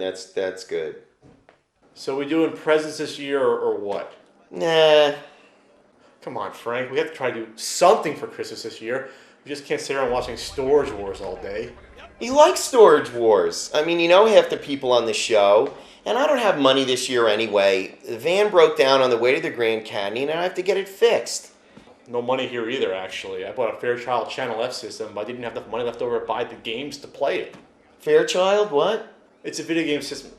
That's good. So we doing presents this year or what? Nah. Come on, Frank. We have to try to do something for Christmas this year. We just can't sit around watching Storage Wars all day. He likes Storage Wars. I mean, you know half the people on the show. And I don't have money this year anyway. The van broke down on the way to the Grand Canyon, and I have to get it fixed. No money here either, actually. I bought a Fairchild Channel F system, but I didn't have enough money left over to buy the games to play it. Fairchild, what? It's a video game system.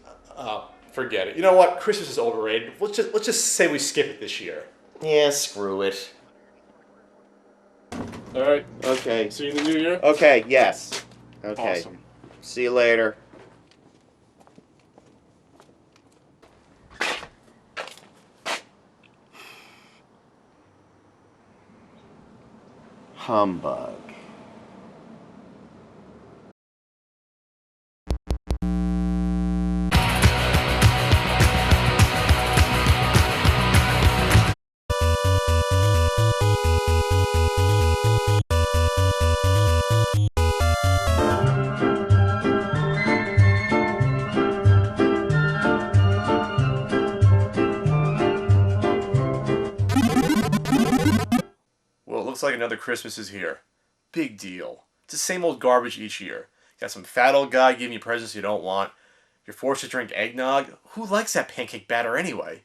Forget it. You know what? Christmas is overrated. Let's just say we skip it this year. Yeah, screw it. All right. Okay. See you in the new year? Okay, yes. Okay. Awesome. See you later. Humbug. Well, it looks like another Christmas is here. Big deal. It's the same old garbage each year. Got some fat old guy giving you presents you don't want. You're forced to drink eggnog. Who likes that pancake batter anyway?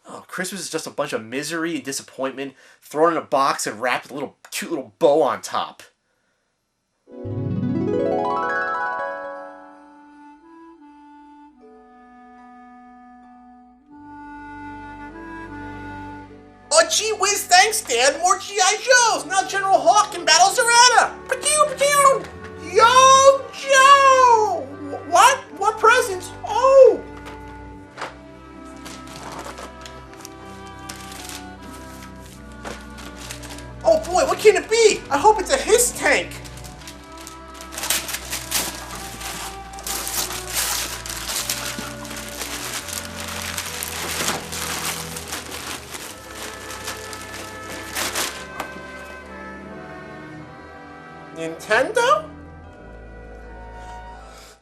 Oh, Christmas is just a bunch of misery and disappointment thrown in a box and wrapped with a cute little bow on top. Oh, gee whiz, thanks, Dad. More G.I. Joes. Now General Hawk can battle Zaretta. Yo, Joe! What? What presents? Oh! Oh boy, what can it be? I hope it's a hiss tank. Nintendo?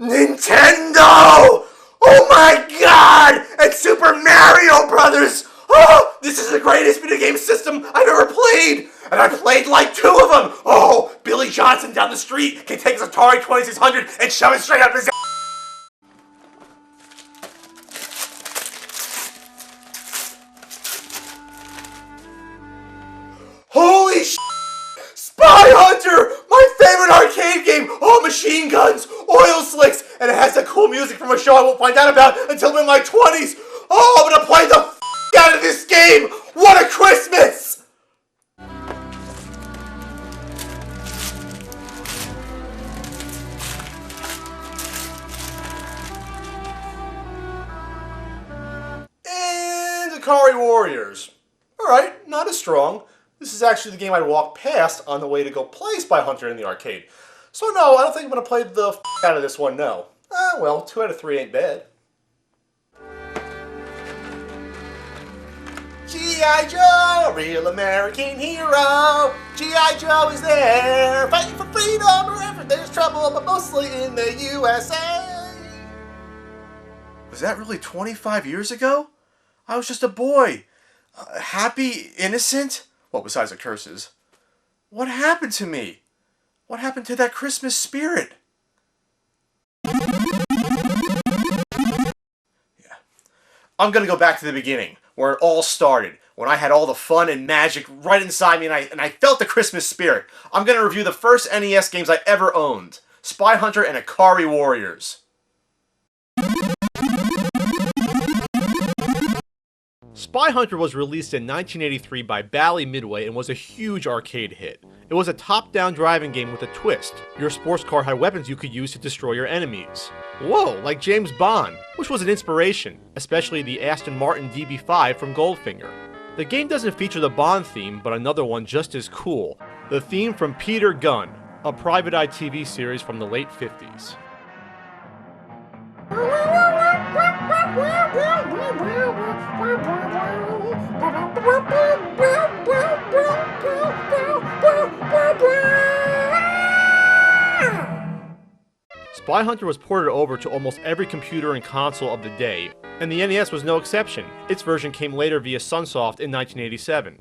Nintendo! Oh my god! And Super Mario Brothers! Oh, this is the greatest video game system I've ever played! And I played like 2 of them! Oh, Billy Johnson down the street can take his Atari 2600 and shove it straight up his ass! Holy sh**! Spy Hunter! My favorite arcade game! All machine guns, oil slicks, and it has that cool music from a show I won't find out about until I'm in my 20s! Oh, I'm gonna play the f*** out of this game! What a Christmas! And Ikari Warriors. Alright, not as strong. This is actually the game I'd walk past on the way to go play Spy Hunter in the arcade. So no, I don't think I'm going to play the f*** out of this one, no. Well, 2 out of 3 ain't bad. G.I. Joe, a real American hero. G.I. Joe is there, fighting for freedom wherever there's trouble, but mostly in the USA. Was that really 25 years ago? I was just a boy. Happy, innocent? Well, besides the curses. What happened to me? What happened to that Christmas spirit? Yeah. I'm gonna go back to the beginning, where it all started, when I had all the fun and magic right inside me and I felt the Christmas spirit. I'm gonna review the first NES games I ever owned, Spy Hunter and Ikari Warriors. Spy Hunter was released in 1983 by Bally Midway and was a huge arcade hit. It was a top-down driving game with a twist. Your sports car had weapons you could use to destroy your enemies. Whoa, like James Bond, which was an inspiration, especially the Aston Martin DB5 from Goldfinger. The game doesn't feature the Bond theme, but another one just as cool. The theme from Peter Gunn, a private eye TV series from the late 50s. Spy Hunter was ported over to almost every computer and console of the day, and the NES was no exception. Its version came later via Sunsoft in 1987.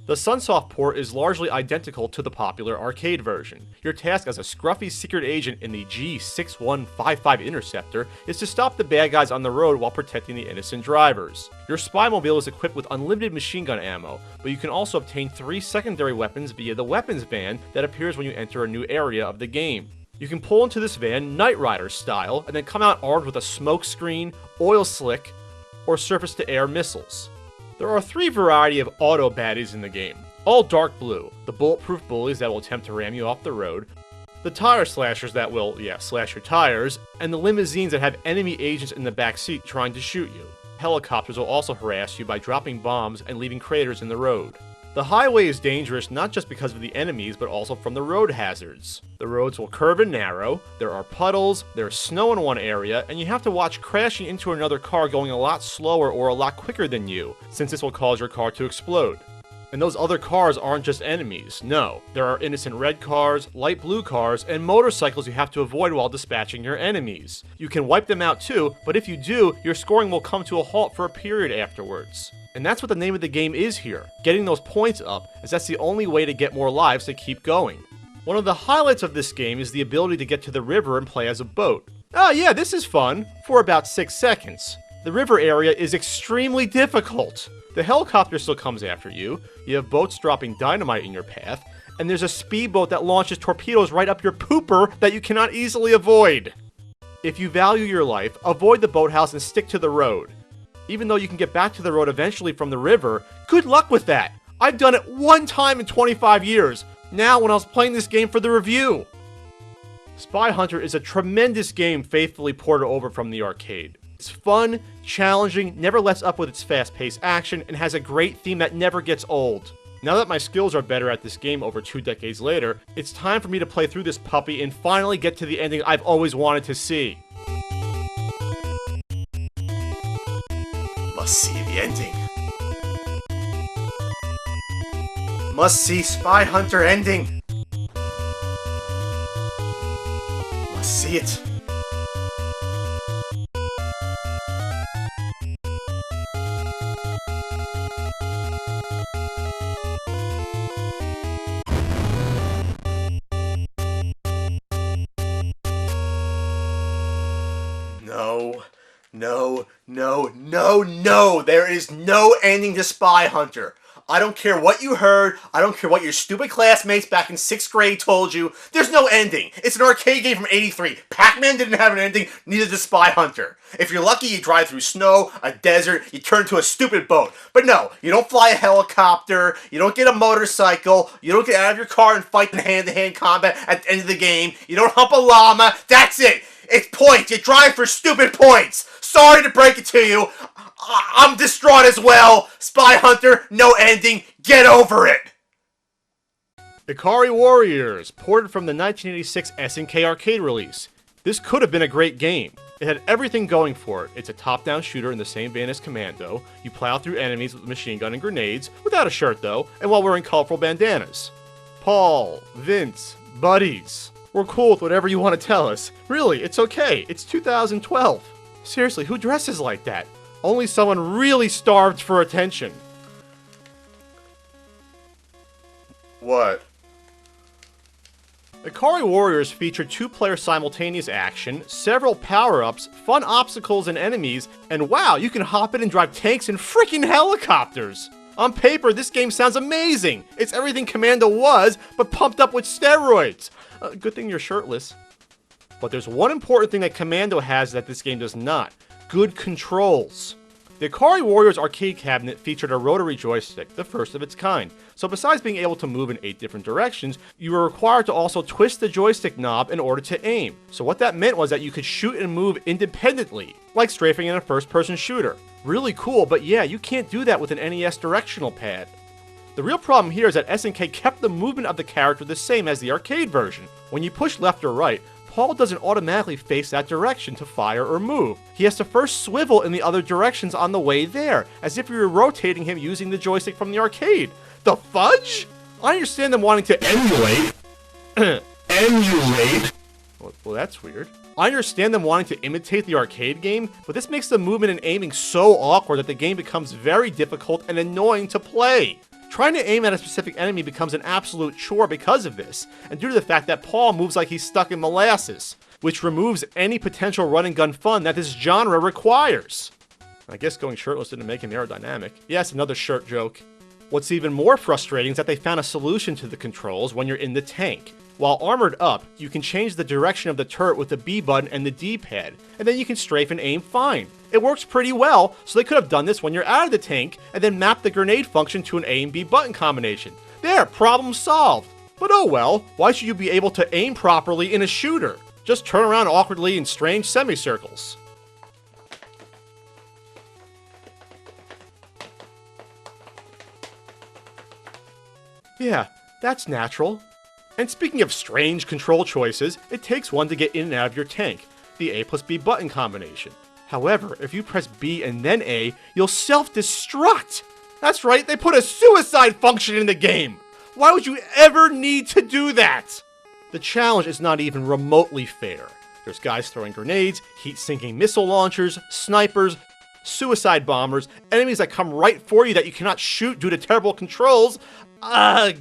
The Sunsoft port is largely identical to the popular arcade version. Your task as a scruffy secret agent in the G6155 Interceptor is to stop the bad guys on the road while protecting the innocent drivers. Your spy mobile is equipped with unlimited machine gun ammo, but you can also obtain 3 secondary weapons via the weapons van that appears when you enter a new area of the game. You can pull into this van Knight Rider style, and then come out armed with a smoke screen, oil slick, or surface-to-air missiles. There are 3 variety of auto baddies in the game, all dark blue: the bulletproof bullies that will attempt to ram you off the road, the tire slashers that will, slash your tires, and the limousines that have enemy agents in the back seat trying to shoot you. Helicopters will also harass you by dropping bombs and leaving craters in the road. The highway is dangerous not just because of the enemies, but also from the road hazards. The roads will curve and narrow, there are puddles, there's snow in one area, and you have to watch crashing into another car going a lot slower or a lot quicker than you, since this will cause your car to explode. And those other cars aren't just enemies, no. There are innocent red cars, light blue cars, and motorcycles you have to avoid while dispatching your enemies. You can wipe them out too, but if you do, your scoring will come to a halt for a period afterwards. And that's what the name of the game is here, getting those points up, as that's the only way to get more lives to keep going. One of the highlights of this game is the ability to get to the river and play as a boat. Oh yeah, this is fun, for about 6 seconds. The river area is extremely difficult. The helicopter still comes after you, you have boats dropping dynamite in your path, and there's a speedboat that launches torpedoes right up your pooper that you cannot easily avoid. If you value your life, avoid the boathouse and stick to the road. Even though you can get back to the road eventually from the river, good luck with that! I've done it 1 time in 25 years, now when I was playing this game for the review. Spy Hunter is a tremendous game faithfully ported over from the arcade. It's fun, challenging, never lets up with its fast-paced action, and has a great theme that never gets old. Now that my skills are better at this game over 2 decades later, it's time for me to play through this puppy and finally get to the ending I've always wanted to see. Must see the ending. Must see Spy Hunter ending. Must see it. No, there is no ending to Spy Hunter. I don't care what you heard, I don't care what your stupid classmates back in 6th grade told you, there's no ending. It's an arcade game from '83. Pac-Man didn't have an ending, neither did Spy Hunter. If you're lucky, you drive through snow, a desert, you turn into a stupid boat. But no, you don't fly a helicopter, you don't get a motorcycle, you don't get out of your car and fight in hand-to-hand combat at the end of the game, you don't hump a llama, that's it! It's points, you drive for stupid points! Sorry to break it to you, I'm distraught as well. Spy Hunter, no ending. Get over it. Ikari Warriors, ported from the 1986 SNK arcade release. This could have been a great game. It had everything going for it. It's a top-down shooter in the same vein as Commando. You plow through enemies with a machine gun and grenades, without a shirt though, and while wearing colorful bandanas. Paul, Vince, buddies. We're cool with whatever you want to tell us. Really, it's okay. It's 2012. Seriously, who dresses like that? Only someone really starved for attention. What? Ikari Warriors feature 2-player simultaneous action, several power-ups, fun obstacles and enemies, and wow, you can hop in and drive tanks and freaking helicopters! On paper, this game sounds amazing! It's everything Commando was, but pumped up with steroids! Good thing you're shirtless. But there's one important thing that Commando has that this game does not. Good controls. The Ikari Warriors arcade cabinet featured a rotary joystick, the first of its kind. So besides being able to move in 8 different directions, you were required to also twist the joystick knob in order to aim. So what that meant was that you could shoot and move independently, like strafing in a first-person shooter. Really cool, but yeah, you can't do that with an NES directional pad. The real problem here is that SNK kept the movement of the character the same as the arcade version. When you push left or right, Paul doesn't automatically face that direction to fire or move. He has to first swivel in the other directions on the way there, as if you were rotating him using the joystick from the arcade. The fudge? I understand them wanting to emulate. Emulate? Well, that's weird. I understand them wanting to imitate the arcade game, but this makes the movement and aiming so awkward that the game becomes very difficult and annoying to play. Trying to aim at a specific enemy becomes an absolute chore because of this, and due to the fact that Paul moves like he's stuck in molasses, which removes any potential run and gun fun that this genre requires. I guess going shirtless didn't make him aerodynamic. Yes, another shirt joke. What's even more frustrating is that they found a solution to the controls when you're in the tank. While armored up, you can change the direction of the turret with the B button and the D-pad, and then you can strafe and aim fine. It works pretty well, so they could have done this when you're out of the tank, and then mapped the grenade function to an A and B button combination. There, problem solved. But oh well, why should you be able to aim properly in a shooter? Just turn around awkwardly in strange semicircles. Yeah, that's natural. And speaking of strange control choices, it takes one to get in and out of your tank, the A plus B button combination. However, if you press B and then A, you'll self-destruct! That's right, they put a suicide function in the game! Why would you ever need to do that? The challenge is not even remotely fair. There's guys throwing grenades, heat-sinking missile launchers, snipers, suicide bombers, enemies that come right for you that you cannot shoot due to terrible controls. Ugh!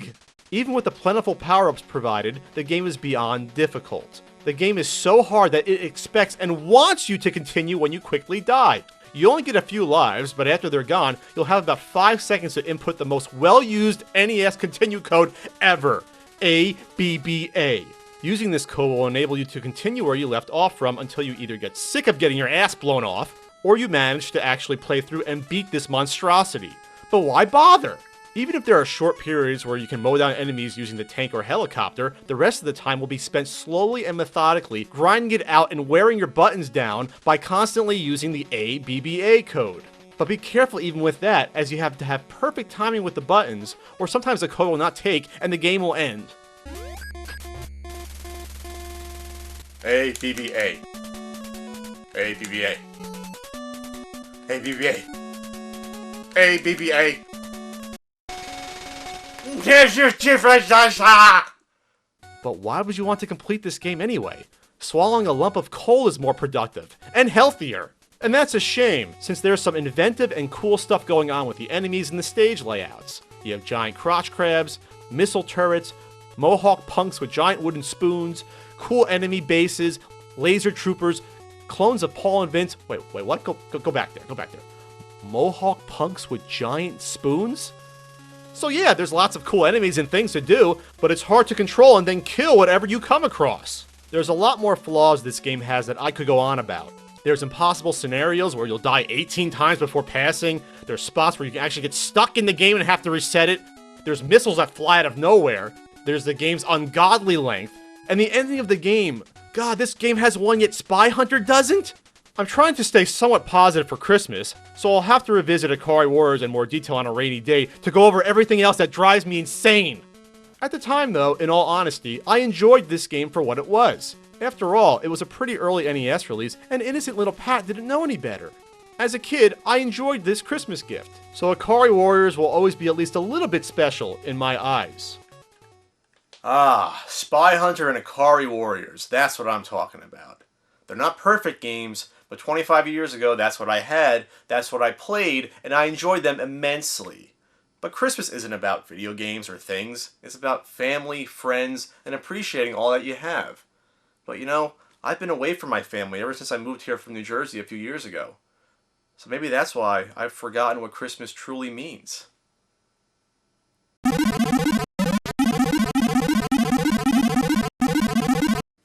Even with the plentiful power-ups provided, the game is beyond difficult. The game is so hard that it expects and wants you to continue when you quickly die. You only get a few lives, but after they're gone, you'll have about 5 seconds to input the most well-used NES continue code ever. ABBA. Using this code will enable you to continue where you left off from until you either get sick of getting your ass blown off, or you manage to actually play through and beat this monstrosity. But why bother? Even if there are short periods where you can mow down enemies using the tank or helicopter, the rest of the time will be spent slowly and methodically grinding it out and wearing your buttons down by constantly using the ABBA code. But be careful even with that, as you have to have perfect timing with the buttons, or sometimes the code will not take and the game will end. ABBA. ABBA. ABBA. ABBA. But why would you want to complete this game anyway? Swallowing a lump of coal is more productive, and healthier. And that's a shame, since there's some inventive and cool stuff going on with the enemies and the stage layouts. You have giant crotch crabs, missile turrets, mohawk punks with giant wooden spoons, cool enemy bases, laser troopers, clones of Paul and Vince. Wait, what? Go back there, go back there. Mohawk punks with giant spoons? So yeah, there's lots of cool enemies and things to do, but it's hard to control and then kill whatever you come across. There's a lot more flaws this game has that I could go on about. There's impossible scenarios where you'll die 18 times before passing. There's spots where you can actually get stuck in the game and have to reset it. There's missiles that fly out of nowhere. There's the game's ungodly length. And the ending of the game. God, this game has one yet Spy Hunter doesn't? I'm trying to stay somewhat positive for Christmas, so I'll have to revisit Ikari Warriors in more detail on a rainy day to go over everything else that drives me insane. At the time though, in all honesty, I enjoyed this game for what it was. After all, it was a pretty early NES release, and innocent little Pat didn't know any better. As a kid, I enjoyed this Christmas gift, so Ikari Warriors will always be at least a little bit special in my eyes. Ah, Spy Hunter and Ikari Warriors, that's what I'm talking about. They're not perfect games, but 25 years ago, that's what I had, that's what I played, and I enjoyed them immensely. But Christmas isn't about video games or things. It's about family, friends, and appreciating all that you have. But you know, I've been away from my family ever since I moved here from New Jersey a few years ago. So maybe that's why I've forgotten what Christmas truly means.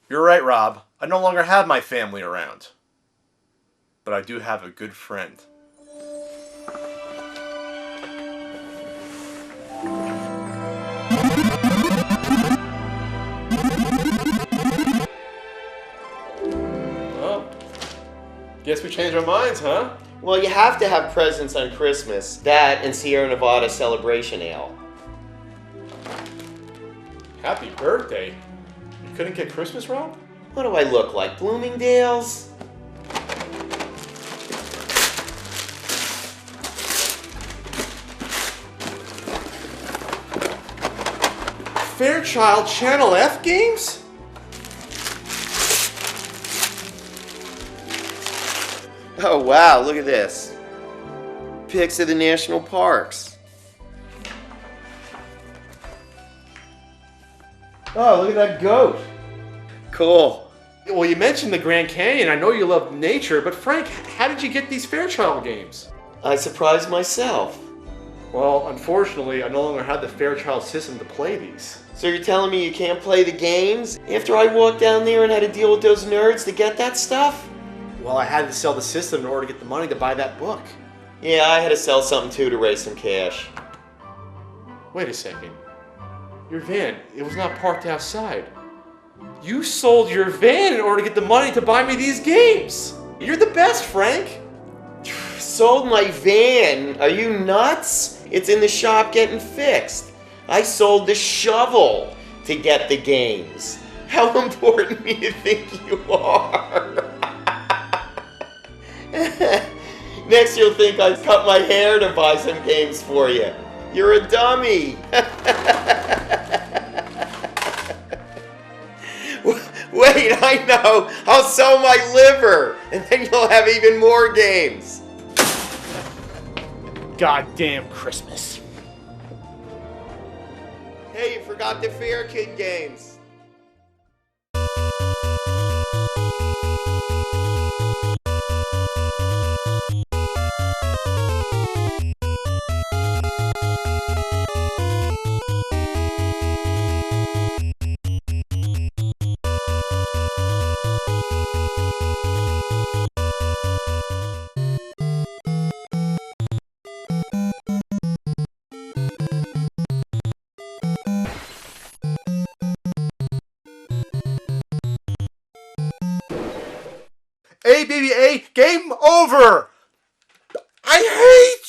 You're right, Rob. I no longer have my family around. But I do have a good friend. Well, guess we changed our minds, huh? Well, you have to have presents on Christmas. That and Sierra Nevada Celebration Ale. Happy birthday. You couldn't get Christmas, Rob? What do I look like, Bloomingdale's? Fairchild Channel F games? Oh wow, look at this. Pics of the national parks. Oh, look at that goat. Cool. Well, you mentioned the Grand Canyon. I know you love nature, but Frank, how did you get these Fairchild games? I surprised myself. Well, unfortunately, I no longer have the Fairchild system to play these. So you're telling me you can't play the games after I walked down there and had to deal with those nerds to get that stuff? Well, I had to sell the system in order to get the money to buy that book. Yeah, I had to sell something too to raise some cash. Wait a second. Your van, it was not parked outside. You sold your van in order to get the money to buy me these games. You're the best, Frank. Sold my van? Are you nuts? It's in the shop getting fixed. I sold the shovel to get the games. How important do you think you are? Next you'll think I cut my hair to buy some games for you. You're a dummy. Wait, I know. I'll sell my liver, and then you'll have even more games. Goddamn Christmas. Hey, you forgot the Fair Kid games. A, baby, A, game over! I hate